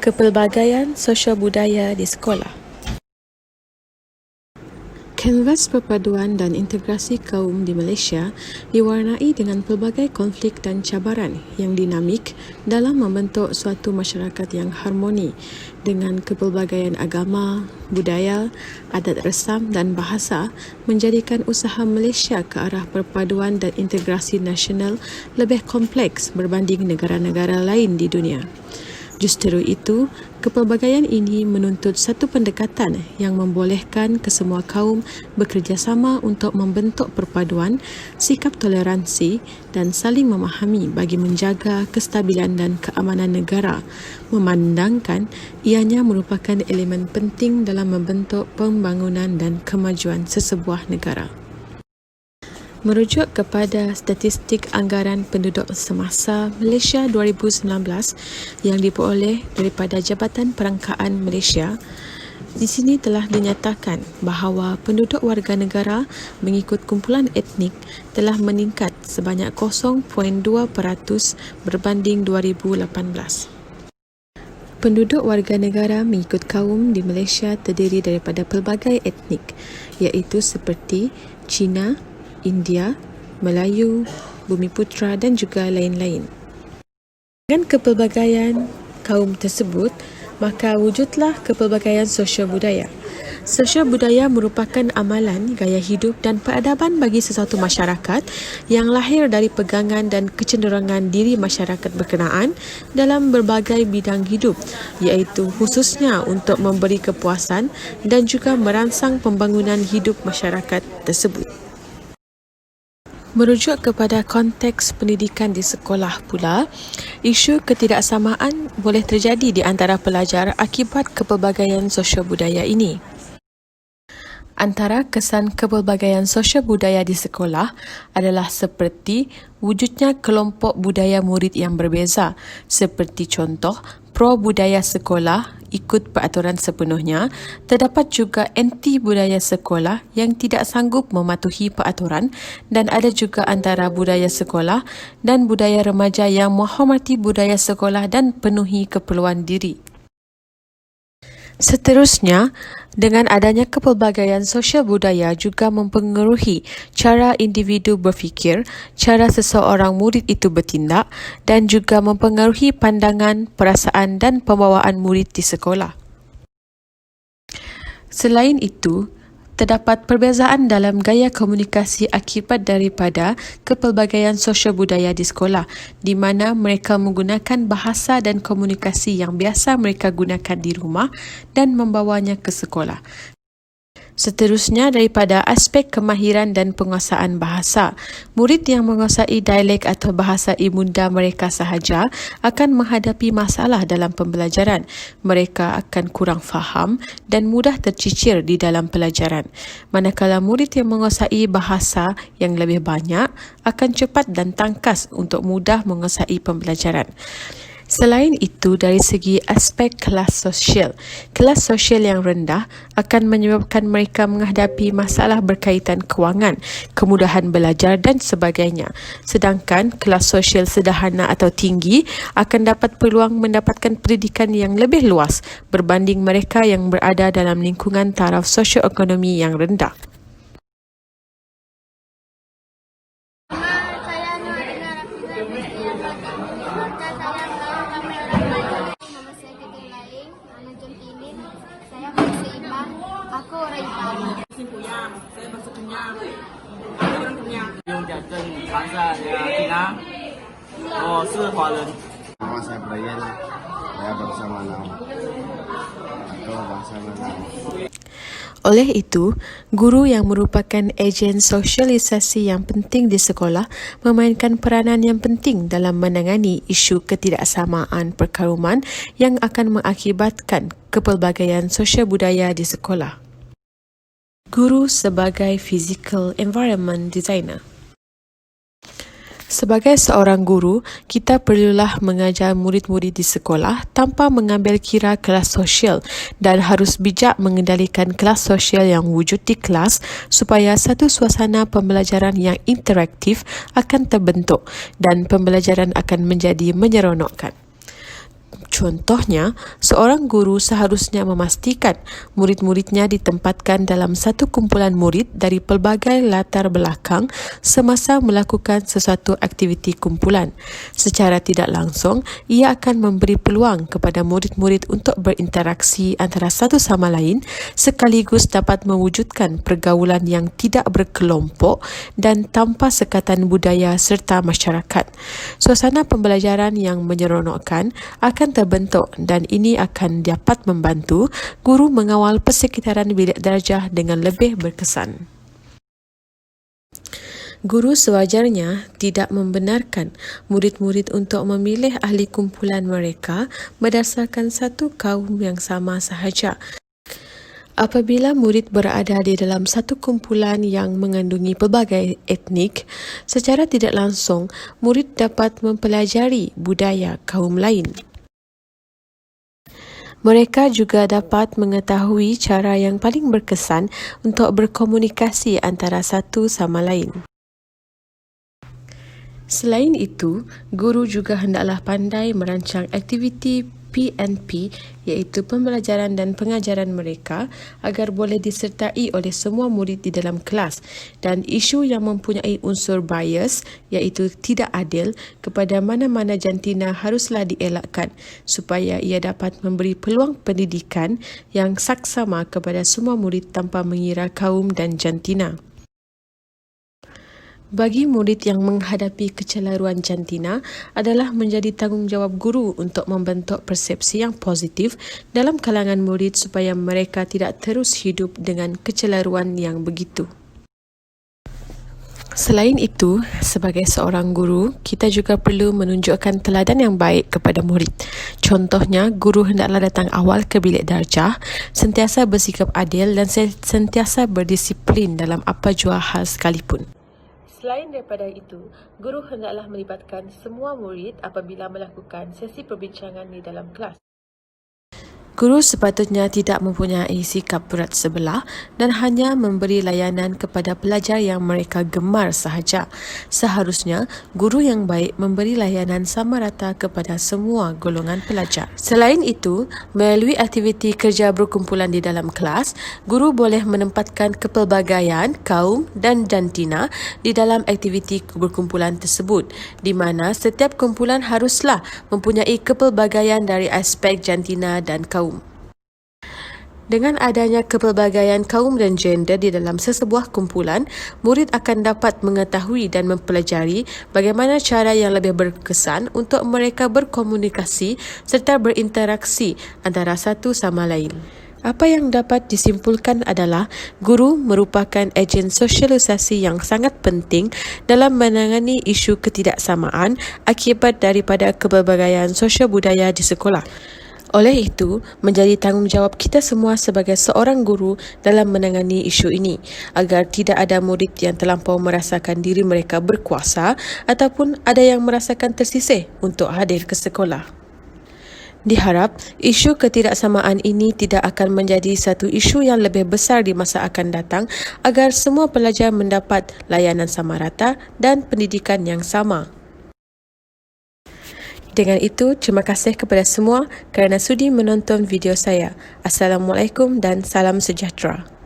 Kepelbagaian sosial budaya di sekolah. Kanvas perpaduan dan integrasi kaum di Malaysia diwarnai dengan pelbagai konflik dan cabaran yang dinamik dalam membentuk suatu masyarakat yang harmoni dengan kepelbagaian agama, budaya, adat resam dan bahasa menjadikan usaha Malaysia ke arah perpaduan dan integrasi nasional lebih kompleks berbanding negara-negara lain di dunia. Justru itu, kepelbagaian ini menuntut satu pendekatan yang membolehkan kesemua kaum bekerjasama untuk membentuk perpaduan, sikap toleransi dan saling memahami bagi menjaga kestabilan dan keamanan negara, memandangkan ianya merupakan elemen penting dalam membentuk pembangunan dan kemajuan sesebuah negara. Merujuk kepada statistik anggaran penduduk semasa Malaysia 2019 yang diperoleh daripada Jabatan Perangkaan Malaysia, di sini telah dinyatakan bahawa penduduk warga negara mengikut kumpulan etnik telah meningkat sebanyak 0.2% berbanding 2018. Penduduk warga negara mengikut kaum di Malaysia terdiri daripada pelbagai etnik iaitu seperti Cina, India, Melayu, Bumiputera dan juga lain-lain. Dengan kepelbagaian kaum tersebut, maka wujudlah kepelbagaian sosial budaya. Sosial budaya merupakan amalan, gaya hidup dan peradaban bagi sesuatu masyarakat yang lahir dari pegangan dan kecenderungan diri masyarakat berkenaan dalam berbagai bidang hidup, iaitu khususnya untuk memberi kepuasan dan juga merangsang pembangunan hidup masyarakat tersebut. Merujuk kepada konteks pendidikan di sekolah pula, isu ketidaksamaan boleh terjadi di antara pelajar akibat kepelbagaian sosial budaya ini. Antara kesan kepelbagaian sosial budaya di sekolah adalah seperti wujudnya kelompok budaya murid yang berbeza, seperti contoh pro budaya sekolah ikut peraturan sepenuhnya, terdapat juga anti budaya sekolah yang tidak sanggup mematuhi peraturan dan ada juga antara budaya sekolah dan budaya remaja yang menghormati budaya sekolah dan penuhi keperluan diri. Seterusnya, dengan adanya kepelbagaian sosial budaya juga mempengaruhi cara individu berfikir, cara seseorang murid itu bertindak dan juga mempengaruhi pandangan, perasaan dan pembawaan murid di sekolah. Selain itu, terdapat perbezaan dalam gaya komunikasi akibat daripada kepelbagaian sosial budaya di sekolah, di mana mereka menggunakan bahasa dan komunikasi yang biasa mereka gunakan di rumah dan membawanya ke sekolah. Seterusnya, daripada aspek kemahiran dan penguasaan bahasa, murid yang menguasai dialek atau bahasa ibunda mereka sahaja akan menghadapi masalah dalam pembelajaran. Mereka akan kurang faham dan mudah tercicir di dalam pelajaran. Manakala murid yang menguasai bahasa yang lebih banyak akan cepat dan tangkas untuk mudah menguasai pembelajaran. Selain itu, dari segi aspek kelas sosial yang rendah akan menyebabkan mereka menghadapi masalah berkaitan kewangan, kemudahan belajar dan sebagainya. Sedangkan kelas sosial sederhana atau tinggi akan dapat peluang mendapatkan pendidikan yang lebih luas berbanding mereka yang berada dalam lingkungan taraf sosioekonomi yang rendah. Aku orang Iban. Saya bahasa Kenyang. Saya orang Kenyang. 用讲正常下Cina. 我是华人。 Nama saya Brian. Saya bangsa Minang. Aku bangsa Minang. Oleh itu, guru yang merupakan ejen sosialisasi yang penting di sekolah memainkan peranan yang penting dalam menangani isu ketidaksamaan perkaruman yang akan mengakibatkan kepelbagaian sosial budaya di sekolah. Guru sebagai physical environment designer. Sebagai seorang guru, kita perlulah mengajar murid-murid di sekolah tanpa mengambil kira kelas sosial dan harus bijak mengendalikan kelas sosial yang wujud di kelas supaya satu suasana pembelajaran yang interaktif akan terbentuk dan pembelajaran akan menjadi menyeronokkan. Contohnya, seorang guru seharusnya memastikan murid-muridnya ditempatkan dalam satu kumpulan murid dari pelbagai latar belakang semasa melakukan sesuatu aktiviti kumpulan. Secara tidak langsung, ia akan memberi peluang kepada murid-murid untuk berinteraksi antara satu sama lain sekaligus dapat mewujudkan pergaulan yang tidak berkelompok dan tanpa sekatan budaya serta masyarakat. Suasana pembelajaran yang menyeronokkan akan terbentuk dan ini akan dapat membantu guru mengawal persekitaran bilik darjah dengan lebih berkesan. Guru sewajarnya tidak membenarkan murid-murid untuk memilih ahli kumpulan mereka berdasarkan satu kaum yang sama sahaja. Apabila murid berada di dalam satu kumpulan yang mengandungi pelbagai etnik, secara tidak langsung murid dapat mempelajari budaya kaum lain. Mereka juga dapat mengetahui cara yang paling berkesan untuk berkomunikasi antara satu sama lain. Selain itu, guru juga hendaklah pandai merancang aktiviti PNP iaitu pembelajaran dan pengajaran mereka agar boleh disertai oleh semua murid di dalam kelas dan isu yang mempunyai unsur bias iaitu tidak adil kepada mana-mana jantina haruslah dielakkan supaya ia dapat memberi peluang pendidikan yang saksama kepada semua murid tanpa mengira kaum dan jantina. Bagi murid yang menghadapi kecelaruan jantina adalah menjadi tanggungjawab guru untuk membentuk persepsi yang positif dalam kalangan murid supaya mereka tidak terus hidup dengan kecelaruan yang begitu. Selain itu, sebagai seorang guru, kita juga perlu menunjukkan teladan yang baik kepada murid. Contohnya, guru hendaklah datang awal ke bilik darjah, sentiasa bersikap adil dan sentiasa berdisiplin dalam apa jua hal sekalipun. Selain daripada itu, guru hendaklah melibatkan semua murid apabila melakukan sesi perbincangan di dalam kelas. Guru sepatutnya tidak mempunyai sikap berat sebelah dan hanya memberi layanan kepada pelajar yang mereka gemar sahaja. Seharusnya, guru yang baik memberi layanan sama rata kepada semua golongan pelajar. Selain itu, melalui aktiviti kerja berkumpulan di dalam kelas, guru boleh menempatkan kepelbagaian kaum dan jantina di dalam aktiviti berkumpulan tersebut, di mana setiap kumpulan haruslah mempunyai kepelbagaian dari aspek jantina dan kaum. Dengan adanya kepelbagaian kaum dan gender di dalam sesebuah kumpulan, murid akan dapat mengetahui dan mempelajari bagaimana cara yang lebih berkesan untuk mereka berkomunikasi serta berinteraksi antara satu sama lain. Apa yang dapat disimpulkan adalah guru merupakan ejen sosialisasi yang sangat penting dalam menangani isu ketidaksamaan akibat daripada kepelbagaian sosial budaya di sekolah. Oleh itu, menjadi tanggungjawab kita semua sebagai seorang guru dalam menangani isu ini agar tidak ada murid yang terlampau merasakan diri mereka berkuasa ataupun ada yang merasakan tersisih untuk hadir ke sekolah. Diharap isu ketidaksamaan ini tidak akan menjadi satu isu yang lebih besar di masa akan datang agar semua pelajar mendapat layanan sama rata dan pendidikan yang sama. Dengan itu, terima kasih kepada semua kerana sudi menonton video saya. Assalamualaikum dan salam sejahtera.